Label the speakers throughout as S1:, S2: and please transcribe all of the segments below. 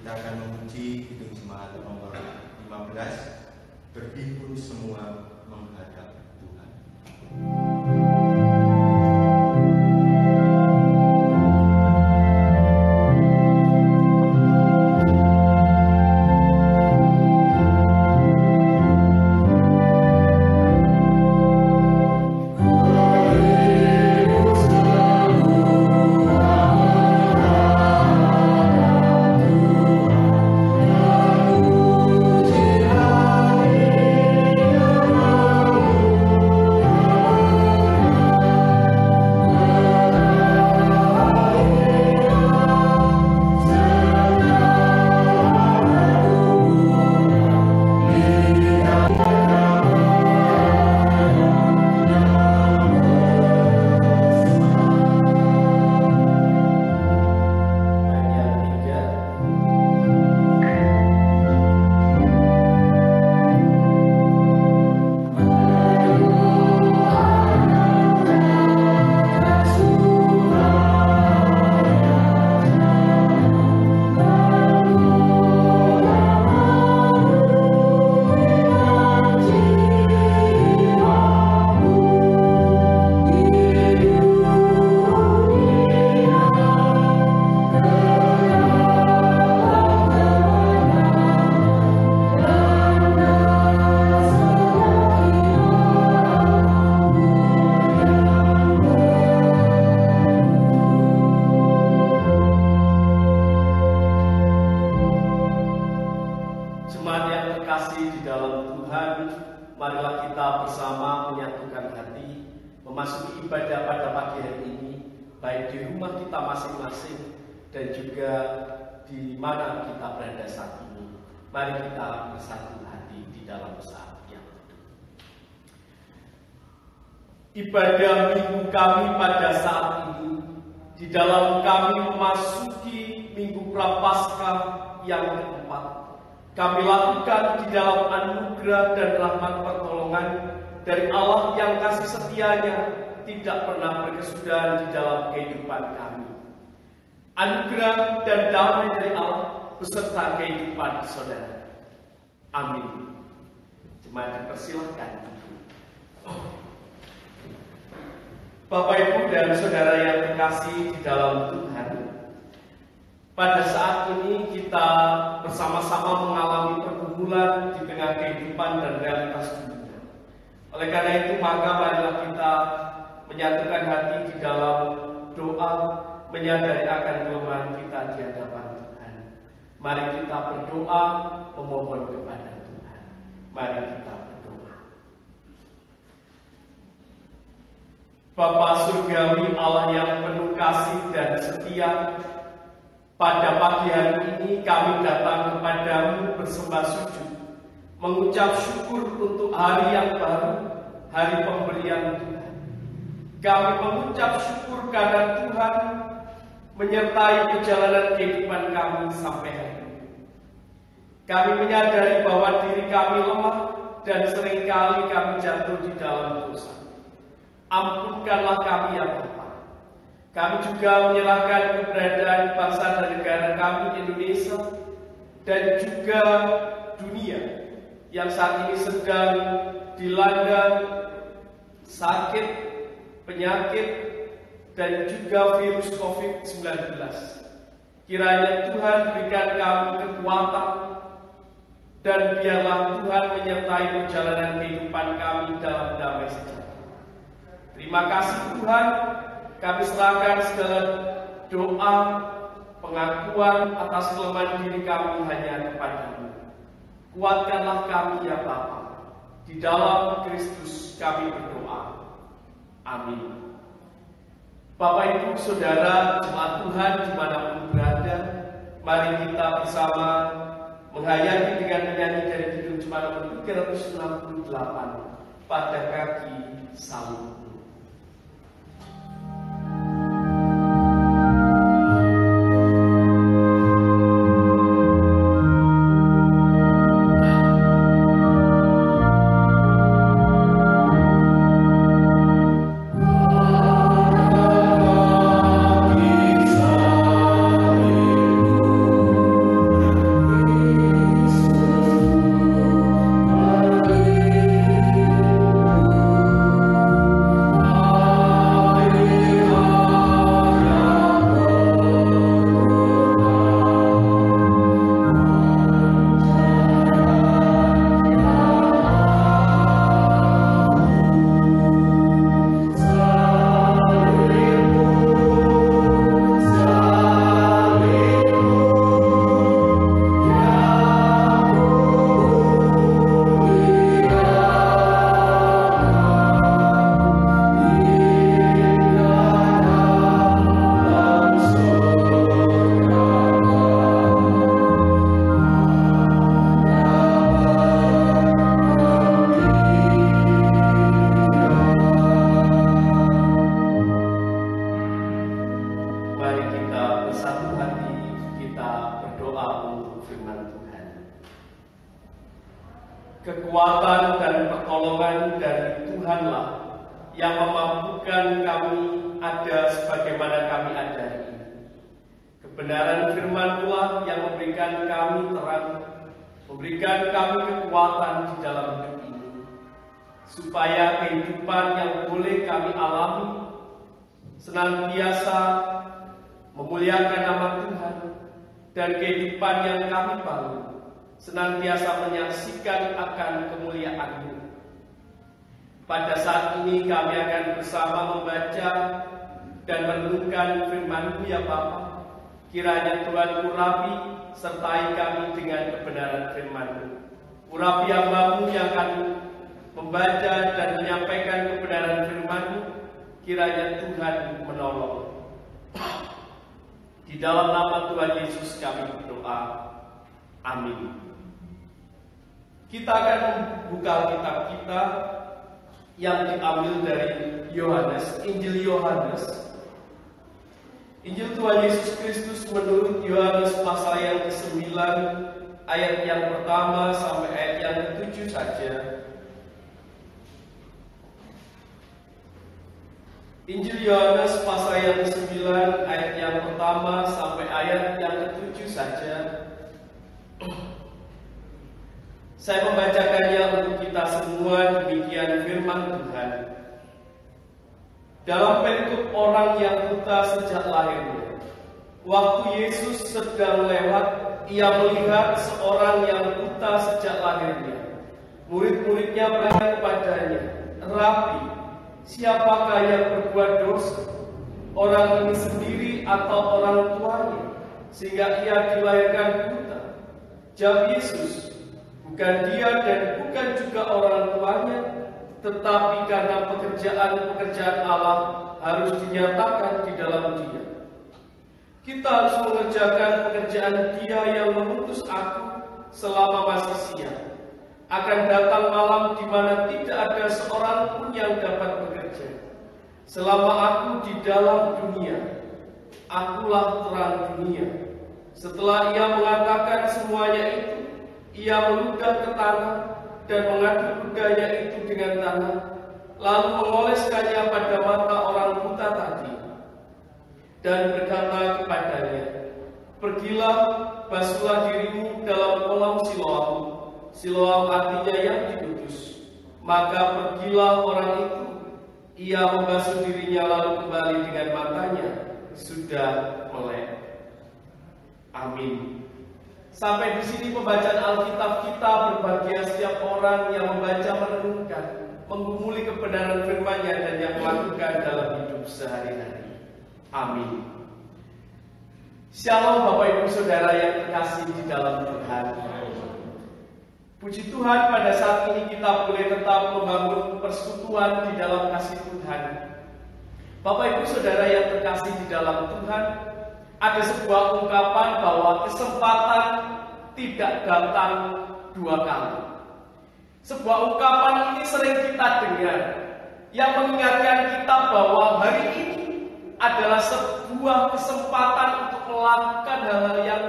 S1: Kita akan memuji Kidung Jemaat nomor 15, Berhibur semua menghadap Tuhan.
S2: Ibadah minggu kami pada saat ini, di dalam kami memasuki minggu Prapaskah yang keempat, kami lakukan di dalam anugerah dan rahmat pertolongan dari Allah yang kasih setianya tidak pernah berkesudahan di dalam kehidupan kami. Anugerah dan damai dari Allah beserta kehidupan saudara. Amin. Jemaat dipersilahkan. Bapak, Ibu, dan Saudara yang terkasih di dalam Tuhan, pada saat ini kita bersama-sama mengalami pergumulan di tengah kehidupan dan realitas dunia. Oleh karena itu, maka marilah kita menyatukan hati di dalam doa, menyadari akan kelemahan kita di hadapan Tuhan. Mari kita berdoa memohon kepada Tuhan. Mari kita berdoa. Bapa Surgawi, Allah yang penuh kasih dan setia, pada pagi hari ini kami datang kepadamu bersembah sujud, mengucap syukur untuk hari yang baru, hari pemberian Tuhan. Kami mengucap syukur karena Tuhan menyertai perjalanan kehidupan kami sampai hari ini. Kami menyadari bahwa diri kami lemah dan seringkali kami jatuh di dalam dosa. Ampunkanlah kami ya Bapa. Kami juga menyerahkan keberadaan bangsa dan negara kami Indonesia dan juga dunia yang saat ini sedang dilanda sakit, penyakit, dan juga virus COVID-19. Kiranya Tuhan berikan kami kekuatan dan biarlah Tuhan menyertai perjalanan kehidupan kami dalam damai sejahtera. Terima kasih Tuhan, kami serahkan segala doa, pengakuan atas kelemahan diri kami hanya kepada-Mu. Kuatkanlah kami ya Bapa, di dalam Kristus kami berdoa. Amin. Bapak, Ibu, Saudara, jemaat Tuhan dimanapun berada, mari kita bersama menghayati dengan menyanyi dari Kidung Jemaat nomor 368, Pada Kaki Salib. satu hati kita berdoa untuk firman Tuhan. Kekuatan dan pertolongan dari Tuhanlah yang memampukan kami ada sebagaimana kami ada ini. Kebenaran firman-Nya yang memberikan kami terang, memberikan kami kekuatan di dalam hidup ini, supaya kehidupan yang boleh kami alami senantiasa memuliakan nama Tuhan, dan kehidupan yang kami bangun senantiasa menyaksikan akan kemuliaan-Mu. Pada saat ini kami akan bersama membaca dan merenungkan firman-Mu ya Bapa. Kiranya Tuhan urapi sertai kami dengan kebenaran firman-Mu. Urapi hamba-Mu yang akan membaca dan menyampaikan kebenaran firman-Mu. Kiranya Tuhan menolong. Di dalam nama Tuhan Yesus kami berdoa. Amin. Kita akan membuka kitab kita yang diambil dari Yohanes, Injil Yohanes. Injil Tuhan Yesus Kristus menurut Yohanes pasal yang ke-9 ayat yang pertama sampai ayat yang ke-7 saja. Injil Yohanes pasal yang ke-9 ayat yang pertama sampai ayat yang ke-7 saja. Saya membacakannya untuk kita semua, demikian firman Tuhan. Dalam bentuk orang yang buta sejak lahirnya, waktu Yesus sedang lewat, ia melihat seorang yang buta sejak lahirnya. Murid-muridnya bertanya kepadanya, "Rabi, siapakah yang berbuat dosa, orang ini sendiri atau orang tuanya, sehingga ia dilahirkan buta?" Jawab Yesus, "Bukan dia dan bukan juga orang tuanya, tetapi karena pekerjaan Allah harus dinyatakan di dalam dia. Kita harus mengerjakan pekerjaan Dia yang mengutus aku selama masih siang. Akan datang malam di mana tidak ada seorang pun yang dapat bekerja. Selama aku di dalam dunia, akulah terang dunia." Setelah ia mengatakan semuanya itu, ia meludah ke tanah dan mengaduk ludahnya itu dengan tanah, lalu mengoleskannya pada mata orang buta tadi, dan berkata kepadanya, "Pergilah, basuhlah dirimu dalam kolam Siloam." Siloam artinya yang dikutus. Maka pergilah orang itu, ia membasuh dirinya lalu kembali dengan matanya sudah melek. Amin. Sampai di sini pembacaan Alkitab kita. Berbahagia setiap orang yang membaca, merenungkan, menggumuli kebenaran firman-Nya dan yang melakukan dalam hidup sehari-hari. Amin. Shalom Bapak Ibu Saudara yang terkasih di dalam Tuhan. Puji Tuhan, pada saat ini kita boleh tetap membangun persekutuan di dalam kasih Tuhan. Bapak Ibu Saudara yang terkasih di dalam Tuhan, ada sebuah ungkapan bahwa kesempatan tidak datang dua kali. Sebuah ungkapan ini sering kita dengar, yang mengingatkan kita bahwa hari ini adalah sebuah kesempatan untuk melakukan hal-hal yang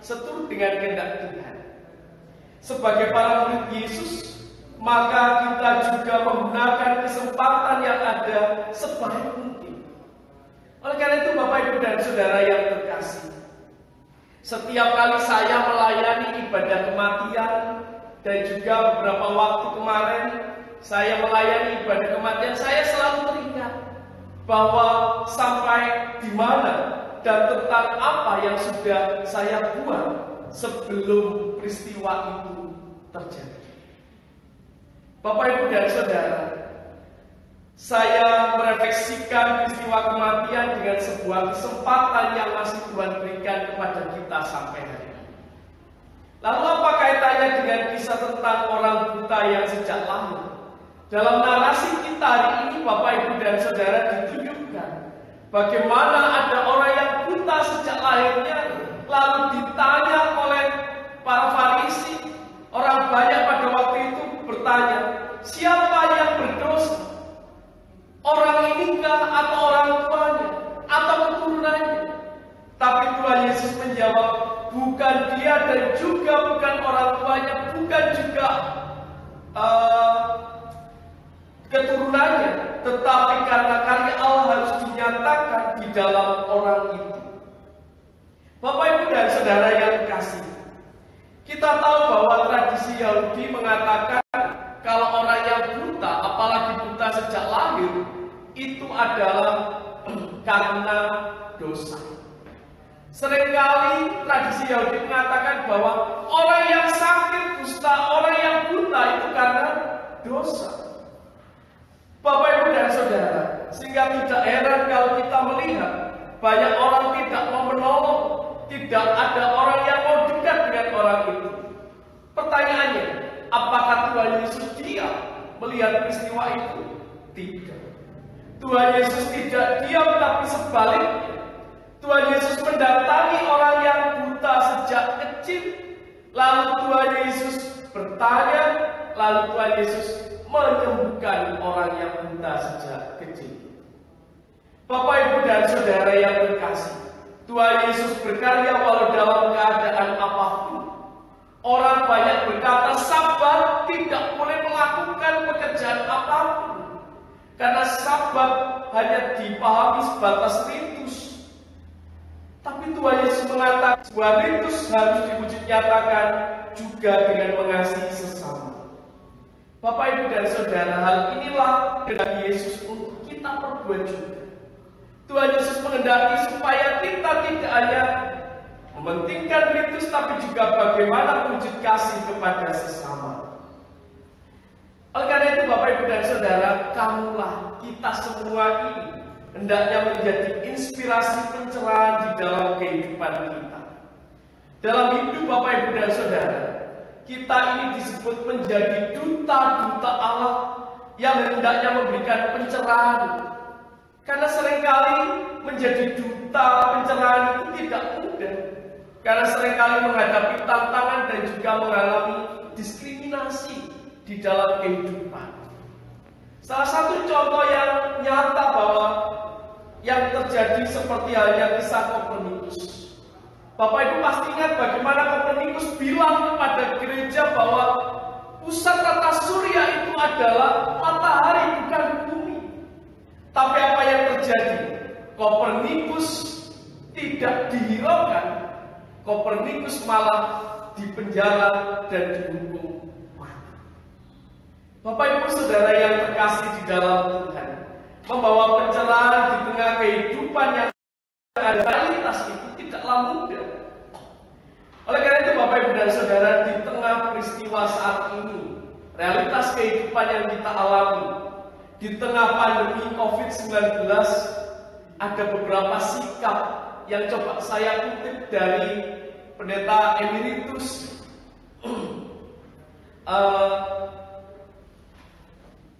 S2: seturut dengan kehendak Tuhan. Sebagai para murid Yesus, maka kita juga menggunakan kesempatan yang ada sebaik mungkin. Oleh karena itu Bapak Ibu dan Saudara yang terkasih, setiap kali saya melayani ibadah kematian, dan juga beberapa waktu kemarin saya melayani ibadah kematian, saya selalu teringat bahwa sampai di mana dan tentang apa yang sudah saya buat sebelum peristiwa itu terjadi. Bapak Ibu dan Saudara, saya merefleksikan peristiwa kematian dengan sebuah kesempatan yang masih Tuhan berikan kepada kita sampai hari ini. Lalu apa kaitannya dengan kisah tentang orang buta yang sejak lahir? Dalam narasi kita hari ini Bapak Ibu dan Saudara ditunjukkan bagaimana ada orang yang buta sejak lahirnya, lalu ditanya oleh para Farisi. Orang banyak pada waktu itu bertanya, siapa yang berdosa? Orang inikah atau orang tuanya atau keturunannya? Tapi Yesus menjawab, bukan dia dan juga bukan orang tuanya, bukan juga keturunannya, tetapi karena karya Allah harus dinyatakan di dalam orang itu. Bapak, Ibu, dan Saudara yang kasih, kita tahu bahwa tradisi Yahudi mengatakan kalau orang yang buta, apalagi buta sejak lahir, itu adalah karena dosa. Seringkali tradisi Yahudi mengatakan bahwa orang yang sakit kusta, orang yang buta itu karena dosa. Bapak, Ibu, dan Saudara, sehingga tidak heran kalau kita melihat banyak orang tidak mau menolong, tidak ada orang yang mau dekat dengan orang itu. Pertanyaannya, apakah Tuhan Yesus diam melihat peristiwa itu? Tidak. Tuhan Yesus tidak diam, tapi sebaliknya Tuhan Yesus mendatangi orang yang buta sejak kecil. Lalu Tuhan Yesus bertanya, lalu Tuhan Yesus menyembuhkan orang yang buta sejak kecil. Bapak, Ibu, dan Saudara yang terkasih, Tuhan Yesus berkarya walau dalam keadaan apapun. Orang banyak berkata sabat tidak boleh melakukan pekerjaan apapun, karena sabat hanya dipahami sebatas ritus. Tapi Tuhan Yesus mengatakan sebuah ritus harus diwujud nyatakan juga dengan mengasihi sesama. Bapak, Ibu, dan Saudara, hal inilah kehendak Yesus untuk kita perbuat juga. Tuhan Yesus menghendaki supaya kita tidak hanya mementingkan ritus, tapi juga bagaimana wujud kasih kepada sesama. Oleh karena itu, Bapak, Ibu, dan Saudara, kamulah, kita semua ini hendaknya menjadi inspirasi pencerahan di dalam kehidupan kita. Dalam hidup Bapak, Ibu, dan Saudara, kita ini disebut menjadi duta-duta Allah yang hendaknya memberikan pencerahan. Karena seringkali menjadi duta pencerahan itu tidak mudah. Karena seringkali menghadapi tantangan dan juga mengalami diskriminasi di dalam kehidupan. Salah satu contoh yang nyata bahwa yang terjadi seperti halnya kisah Kopernikus. Bapak, Ibu pasti ingat bagaimana Kopernikus bilang kepada gereja bahwa pusat tata surya itu adalah matahari, bukan bumi. Tapi apa yang terjadi? Kopernikus tidak dihiraukan. Kopernikus malah dipenjara dan dihukum mati. Bapak, Ibu, Saudara yang terkasih di dalam Tuhan, membawa pencerahan di tengah kehidupan yang ada realitas itu tidaklah mudah. Oleh karena itu, Bapak, Ibu, dan Saudara, di tengah peristiwa saat ini, realitas kehidupan yang kita alami, di tengah pandemi COVID-19, ada beberapa sikap yang coba saya kutip dari Pendeta Emeritus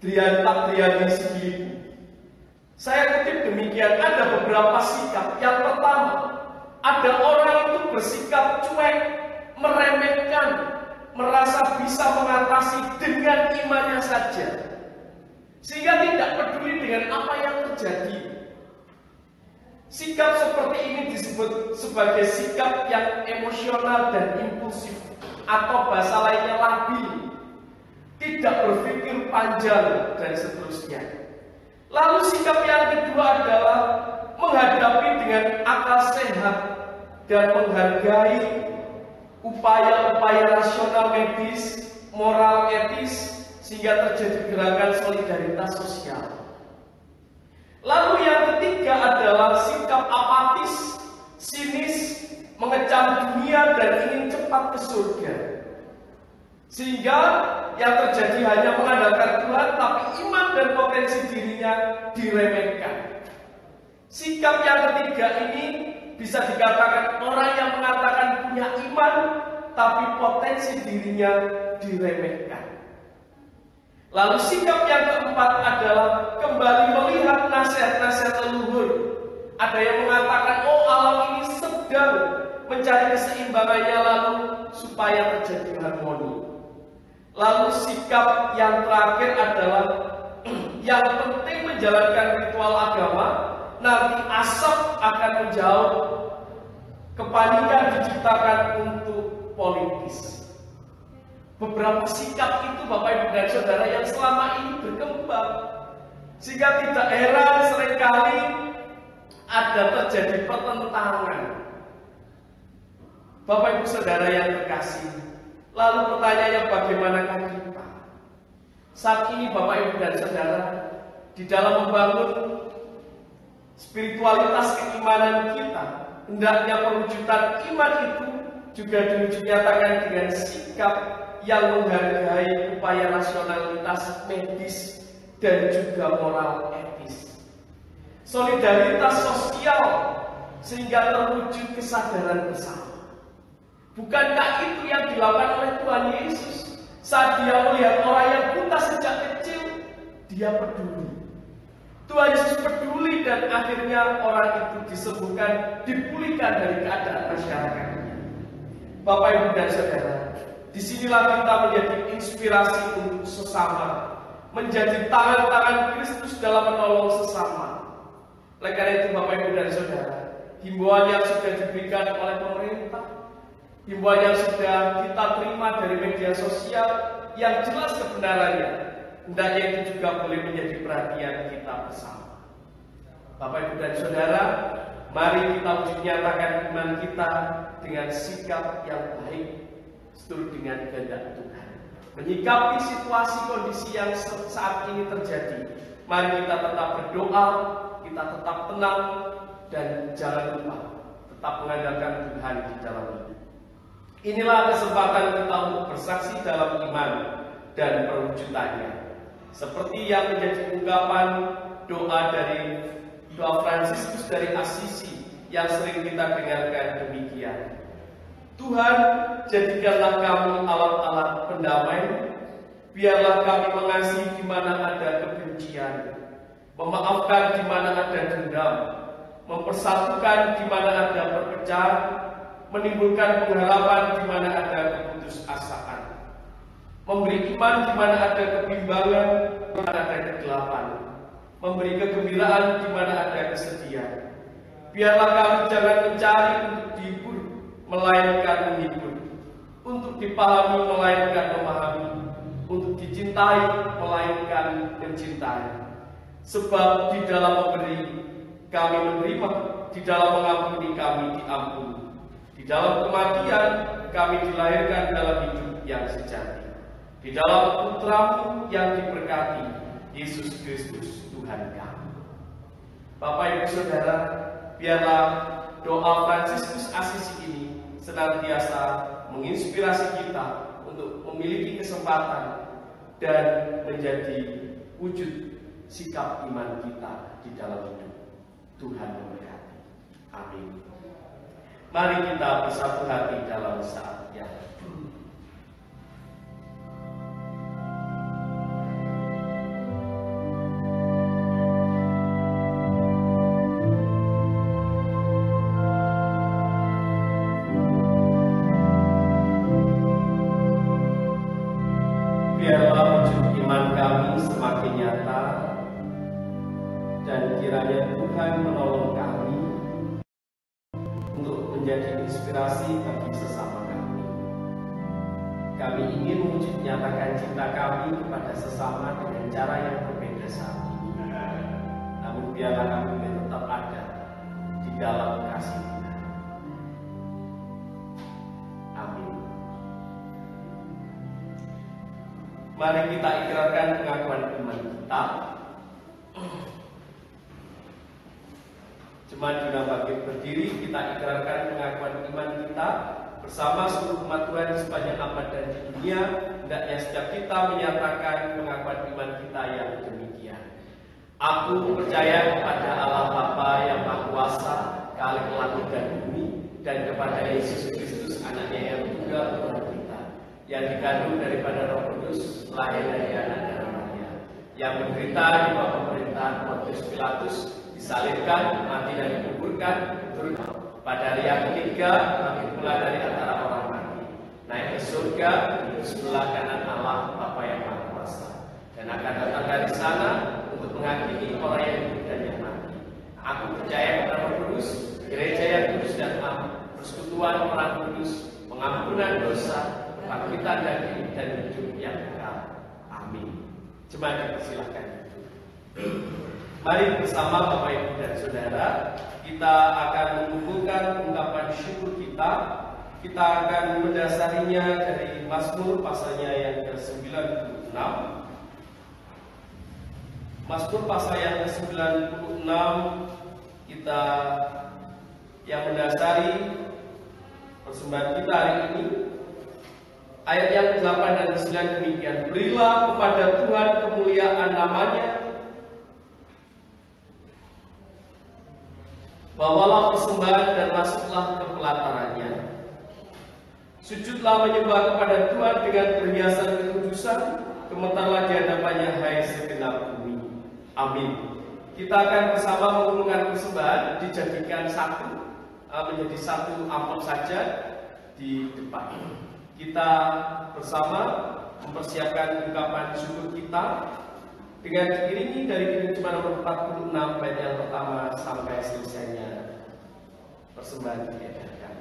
S2: Pak Driani Sugibu. Saya kutip demikian, ada beberapa sikap. Yang pertama, ada orang itu bersikap cuek, meremehkan, merasa bisa mengatasi dengan imannya saja, sehingga tidak peduli dengan apa yang terjadi. Sikap seperti ini disebut sebagai sikap yang emosional dan impulsif, atau bahasa lainnya labil, tidak berpikir panjang, dan seterusnya. Lalu sikap yang kedua adalah menghadapi dengan akal sehat dan menghargai upaya-upaya rasional medis, moral etis, sehingga terjadi gerakan solidaritas sosial. Lalu yang ketiga adalah sikap apatis, sinis, mengecam dunia dan ingin cepat ke surga. Sehingga yang terjadi hanya mengandalkan Tuhan, tapi iman dan potensi dirinya diremehkan. Sikap yang ketiga ini bisa dikatakan orang yang mengatakan punya iman, tapi potensi dirinya diremehkan. Lalu sikap yang keempat adalah kembali melihat nasihat-nasihat leluhur. Ada yang mengatakan, oh alam ini sedang mencari keseimbangannya lalu supaya terjadi harmoni. Lalu sikap yang terakhir adalah yang penting menjalankan ritual agama, nanti asap akan menjauh Kepanikan diciptakan untuk politis. Beberapa sikap itu Bapak Ibu dan Saudara yang selama ini berkembang, sehingga tidak heran seringkali ada terjadi pertentangan. Bapak Ibu Saudara yang terkasih, lalu pertanyaannya bagaimanakah kita? Saat ini Bapak Ibu dan Saudara, di dalam membangun spiritualitas keimanan kita, hendaknya perwujudan iman itu juga dinyatakan dengan sikap yang menghargai upaya rasionalitas medis dan juga moral etis. Solidaritas sosial sehingga terwujud kesadaran bersama. Bukankah itu yang dilakukan oleh Tuhan Yesus saat dia melihat orang yang buta sejak kecil, dia peduli. Tuhan Yesus peduli dan akhirnya orang itu disembuhkan, dipulihkan dari keadaan masyarakatnya. Bapak Ibu dan Saudara, disinilah kita menjadi inspirasi untuk sesama, menjadi tangan-tangan Kristus dalam menolong sesama. Oleh karena itu Bapak Ibu dan Saudara, himbauan yang sudah diberikan oleh pemerintah, himbauan yang sudah kita terima dari media sosial yang jelas kebenarannya, hendaknya itu juga boleh menjadi perhatian kita bersama. Bapak Ibu dan Saudara, mari kita wujud nyatakan iman kita dengan sikap yang baik seturut dengan kehendak Tuhan. Menyikapi situasi kondisi yang saat ini terjadi, mari kita tetap berdoa, kita tetap tenang, dan jangan lupa tetap mengandalkan Tuhan di dalam hidup. Inilah kesempatan kita untuk bersaksi dalam iman dan perwujudannya. Seperti yang menjadi ungkapan doa Fransiskus dari Assisi yang sering kita dengarkan demikian. Tuhan, jadikanlah kami alat-alat pendamai, biarlah kami mengasihi di mana ada kebencian, memaafkan di mana ada dendam, mempersatukan di mana ada perpecahan, menimbulkan pengharapan di mana ada keputusasaan, memberi iman di mana ada kebimbangan, di mana ada kegelapan, memberi kegembiraan di mana ada kesedihan. Biarlah kami jangan mencari untuk dihibur, melainkan menghibur, untuk dipahami melainkan memahami, untuk dicintai melainkan mencintai. Sebab di dalam memberi kami menerima, di dalam mengampuni kami diampuni, di dalam kematian kami dilahirkan dalam hidup yang sejati, di dalam Putra-Mu yang diberkati, Yesus Kristus Tuhan kami. Bapak Ibu Saudara, biarlah doa Fransiskus Assisi ini senantiasa menginspirasi kita untuk memiliki kesempatan dan menjadi wujud sikap iman kita di dalam hidup. Tuhan memberkati. Amin. Mari kita bersatu hati dalam saat yang biarlah wujud iman kami semakin nyata, dan kiranya Tuhan menolong kami untuk menjadi inspirasi bagi sesama kami. Kami ingin wujud nyatakan cinta kami kepada sesama dengan cara yang berbeda saat ini. Namun biarlah kami tetap ada di dalam kasih Tuhan. Amin. Mari kita ikrarkan pengakuan iman kita. Jemaat Jurnal Bangkit berdiri, kita ikrarkan pengakuan iman kita bersama seluruh umat Tuhan di sepanjang abad dan di dunia. Hendaknya setiap kita menyatakan pengakuan iman kita yang demikian. Aku percaya kepada Allah Bapa yang Maha Kuasa, Khalik langit dan bumi, dan kepada Yesus Kristus, Anaknya yang tunggal Tuhan kita, yang dikandung daripada Roh Kudus, lahir dari anak darah Maria, yang menderita di bawah pemerintahan Pontius Pilatus, disalibkan, mati dan dikuburkan, turun pada hari yang ketiga, bangkit pula dari antara orang mati, naik ke surga, di sebelah kanan Allah Bapa yang Maha Kuasa, dan akan datang dari sana untuk menghakimi orang yang hidup dan yang mati. Aku percaya kepada Roh Kudus, gereja yang kudus, Yesus dan Allah, persekutuan Roh Kudus, pengampunan dosa, kebangkitan daging dan hidup yang kekal. Amin. Jemaat dipersilakan. Mari bersama Bapak Ibu dan Saudara, kita akan mengumpulkan ungkapan syukur kita. Kita akan mendasarinya dari Mazmur pasalnya yang ke-96. Mazmur pasal yang ke-96 kita yang mendasari persembahan kita hari ini. Ayat yang ke-8 dan ke-9 demikian. Berilah kepada Tuhan kemuliaan namanya, bawalah persembahan dan masuklah ke pelatarannya. Sujudlah menyembah kepada Tuhan dengan perhiasan kekudusan, gemetarlah di hadapannya hai segenap bumi. Amin. Kita akan bersama mengumpulkan persembahan, dijadikan menjadi satu amplop saja di depan. Kita bersama mempersiapkan ungkapan syukur kita dengan diiringi dari Kidung Jemaat nomor 46 bait yang pertama sampai selesainya persembahan diadakan.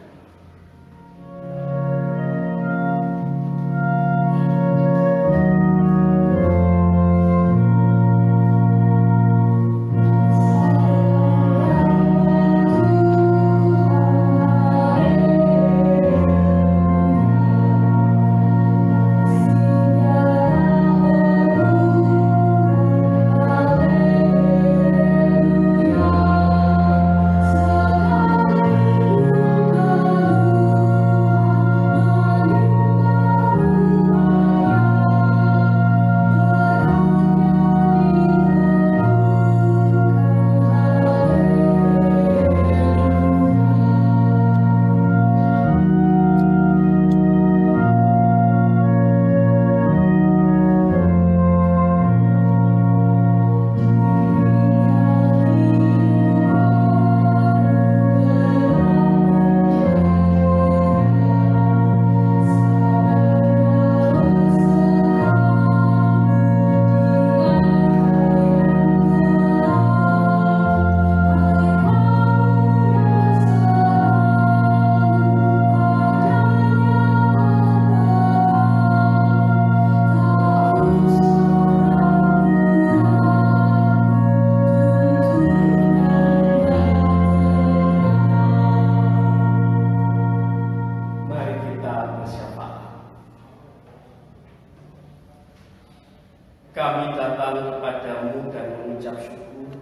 S2: Kami datang kepadamu dan mengucap syukur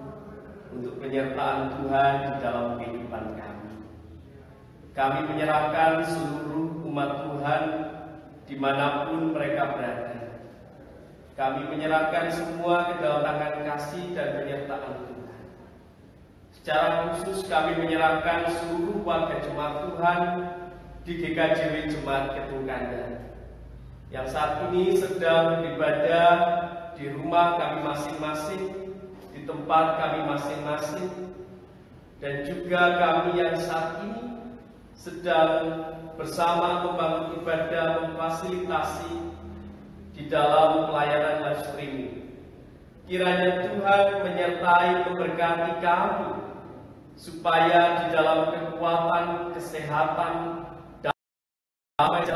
S2: untuk penyertaan Tuhan di dalam kehidupan kami. Kami menyerahkan seluruh umat Tuhan dimanapun mereka berada. Kami menyerahkan semua ke dalam tangan kasih dan penyertaan Tuhan. Secara khusus kami menyerahkan seluruh warga jemaat Tuhan di GKJW Jemaat Kedung Kandang yang saat ini sedang beribadah di rumah kami masing-masing, di tempat kami masing-masing, dan juga kami yang saat ini sedang bersama membangun ibadah, memfasilitasi di dalam pelayanan live streaming. Kiranya Tuhan menyertai memberkati kami, supaya di dalam kekuatan, kesehatan, dan damai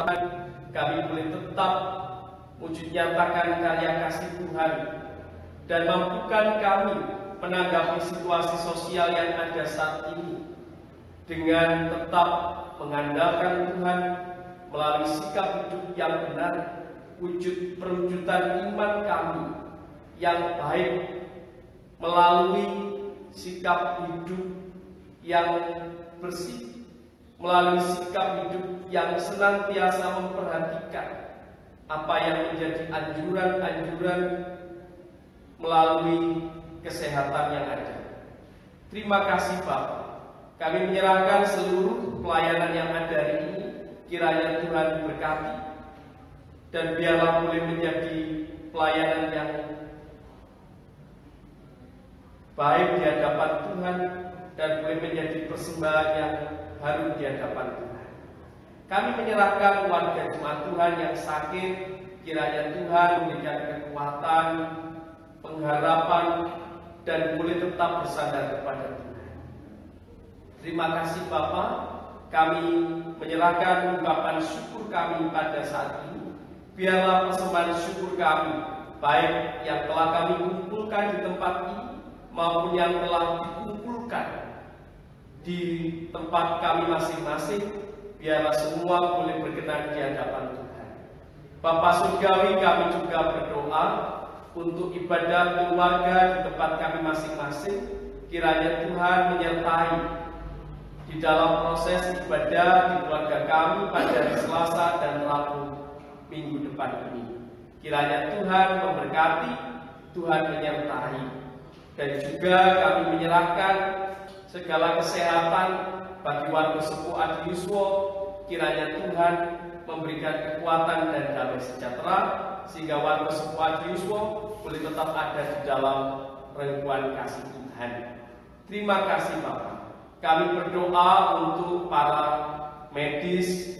S2: kami boleh tetap wujud nyatakan karya kasih Tuhan dan mampukan kami menanggapi situasi sosial yang ada saat ini dengan tetap mengandalkan Tuhan melalui sikap hidup yang benar, wujud perwujudan iman kami yang baik melalui sikap hidup yang bersih, melalui sikap hidup yang senantiasa memperhatikan apa yang menjadi anjuran-anjuran melalui kesehatan yang ada. Terima kasih Bapak. Kami menyerahkan seluruh pelayanan yang ada hari ini, kiranya Tuhan berkati dan biarlah boleh menjadi pelayanan yang baik di hadapan Tuhan dan boleh menjadi persembahan yang harum di hadapan Tuhan. Kami menyerahkan warga jemaat Tuhan yang sakit, kiranya Tuhan memberikan kekuatan, pengharapan, dan boleh tetap bersandar kepada Tuhan. Terima kasih Bapa, kami menyerahkan ungkapan syukur kami pada saat ini. Biarlah persembahan syukur kami, baik yang telah kami kumpulkan di tempat ini, maupun yang telah dikumpulkan di tempat kami masing-masing, biarlah semua boleh berkenan di hadapan Tuhan. Bapa Surgawi, kami juga berdoa untuk ibadah keluarga di tempat kami masing-masing. Kiranya Tuhan menyertai di dalam proses ibadah di keluarga kami pada hari Selasa dan Rabu minggu depan ini. Kiranya Tuhan memberkati, Tuhan menyertai, dan juga kami menyerahkan segala kesehatan bagi warga suku Adiuswo. Kiranya Tuhan memberikan kekuatan dan damai sejahtera sehingga warga suku Adiuswo boleh tetap ada di dalam rengkuan kasih Tuhan. Terima kasih Bapak. Kami berdoa untuk para medis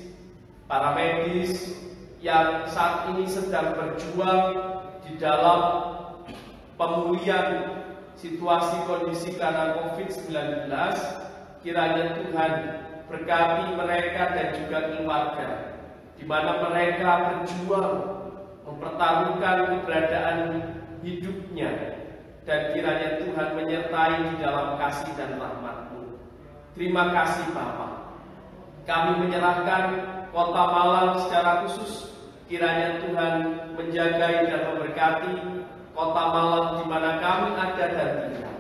S2: yang saat ini sedang berjuang di dalam pemulihan situasi kondisi karena COVID-19. Kiranya Tuhan berkati mereka dan juga keluarga, di mana mereka berjuang mempertaruhkan keberadaan hidupnya, dan kiranya Tuhan menyertai di dalam kasih dan rahmat-Mu. Terima kasih Bapa. Kami menyerahkan Kota Malang secara khusus. Kiranya Tuhan menjaga dan memberkati Kota Malang di mana kami ada dan tinggal.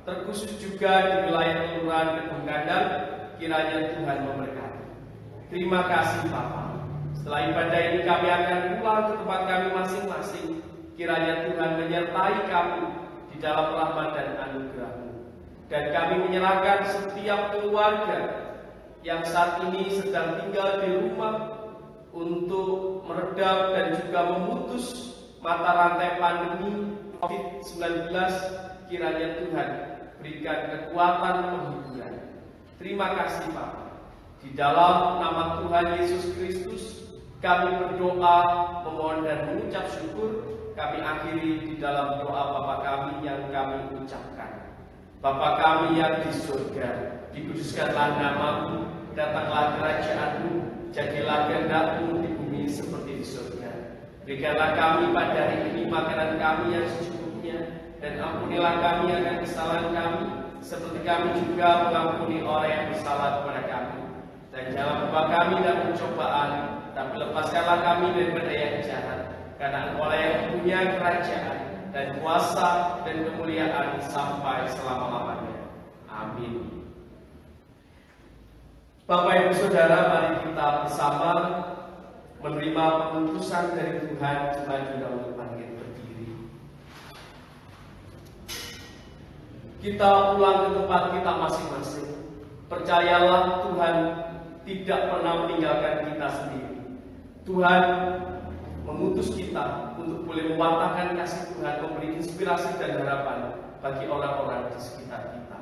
S2: Terkhusus juga di wilayah Kelurahan Kedung Kandang. Kiranya Tuhan memberkati. Terima kasih Bapa. Setelah ibadah ini kami akan pulang ke tempat kami masing-masing. Kiranya Tuhan menyertai kami di dalam rahmat dan anugerah-Mu. Dan kami menyerahkan setiap keluarga yang saat ini sedang tinggal di rumah untuk meredam dan juga memutus mata rantai pandemi COVID-19. Kiranya Tuhan berikan kekuatan penghiburan. Terima kasih Bapak. Di dalam nama Tuhan Yesus Kristus kami berdoa, memohon dan mengucap syukur. Kami akhiri di dalam doa Bapa kami yang kami ucapkan. Bapa kami yang di surga, dikuduskanlah nama-Mu, datanglah kerajaan-Mu, jadilah kehendak-Mu di bumi seperti di surga. Berikanlah kami pada hari ini makanan kami yang secukupnya, dan ampunilah kami akan kesalahan kami, seperti kami juga mengampuni orang yang bersalah kepada kami. Dan jangan membawa kami dalam pencobaan, tapi lepaskanlah kami daripada yang jahat, karena Engkau yang mempunyai kerajaan dan kuasa dan kemuliaan sampai selama-lamanya. Amin. Bapak Ibu Saudara, mari kita bersama menerima pengutusan dari Tuhan. Tuhan juga untuk bangkit berdiri. Kita pulang ke tempat kita masing-masing. Percayalah Tuhan tidak pernah meninggalkan kita sendiri. Tuhan mengutus kita untuk boleh mewartakan kasih Tuhan, memberi inspirasi dan harapan bagi orang-orang di sekitar kita.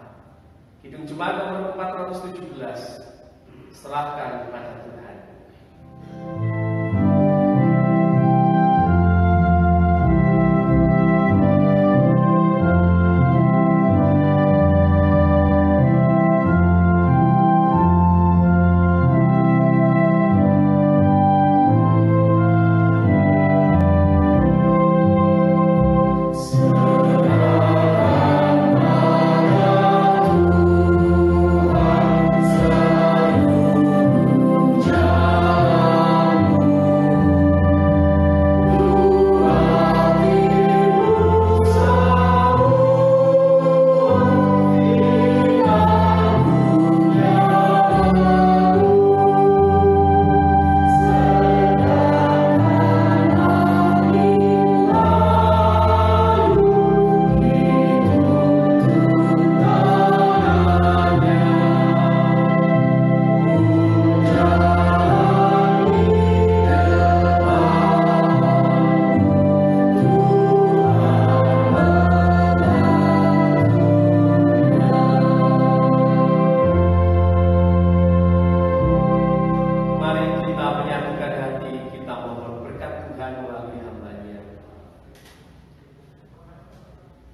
S2: Kidung Jemaat nomor 417, serahkan kepada Tuhan.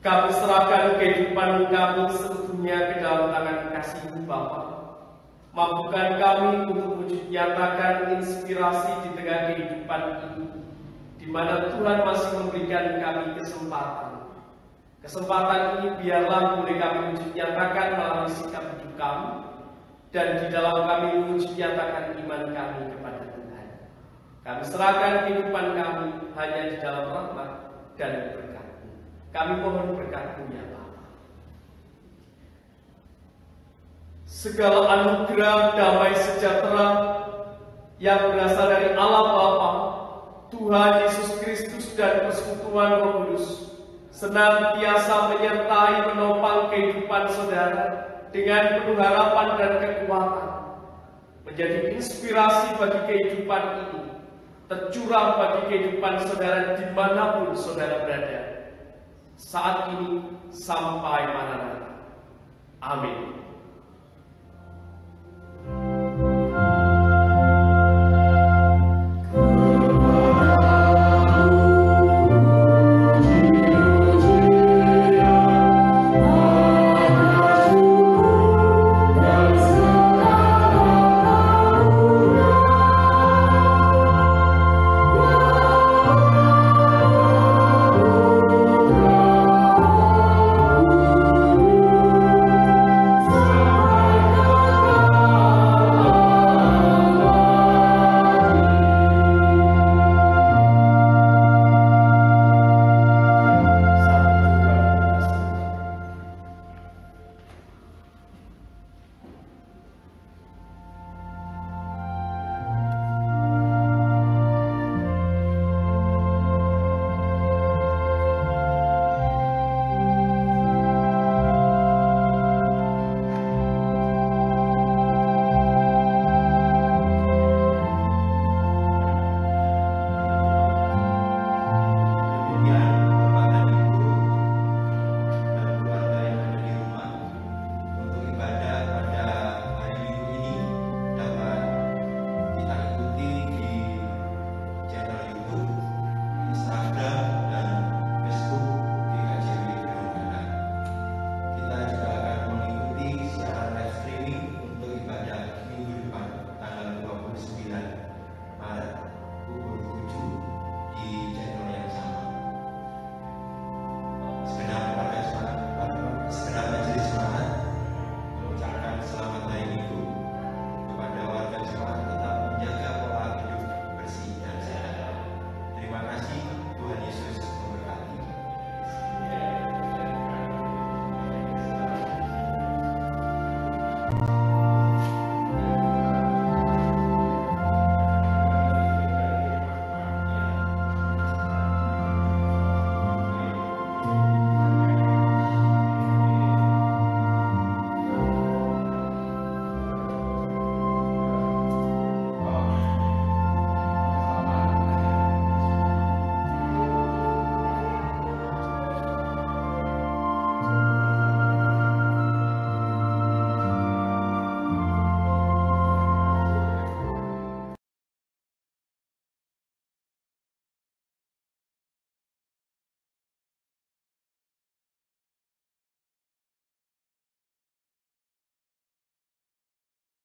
S2: Kami serahkan kehidupan kami seutuhnya seluruhnya ke dalam tangan kasih-Mu Bapa. Mampukan kami untuk wujud nyatakan inspirasi di tengah kehidupan ini, di mana Tuhan masih memberikan kami kesempatan. Kesempatan ini biarlah boleh kami wujud nyatakan melalui sikap hidup kami, dan di dalam kami wujud nyatakan iman kami kepada Tuhan. Kami serahkan kehidupan kami hanya di dalam rahmat dan berkat-Mu. Kami mohon berkat-Mu ya Bapa. Segala anugerah damai sejahtera yang berasal dari Allah Bapa, Tuhan Yesus Kristus dan persekutuan Roh Kudus senantiasa menyertai menopang kehidupan saudara dengan penuh harapan dan kekuatan, menjadi inspirasi bagi kehidupan ini, tercurah bagi kehidupan saudara dimanapun saudara berada, saat ini sampai Maranatha. Amin.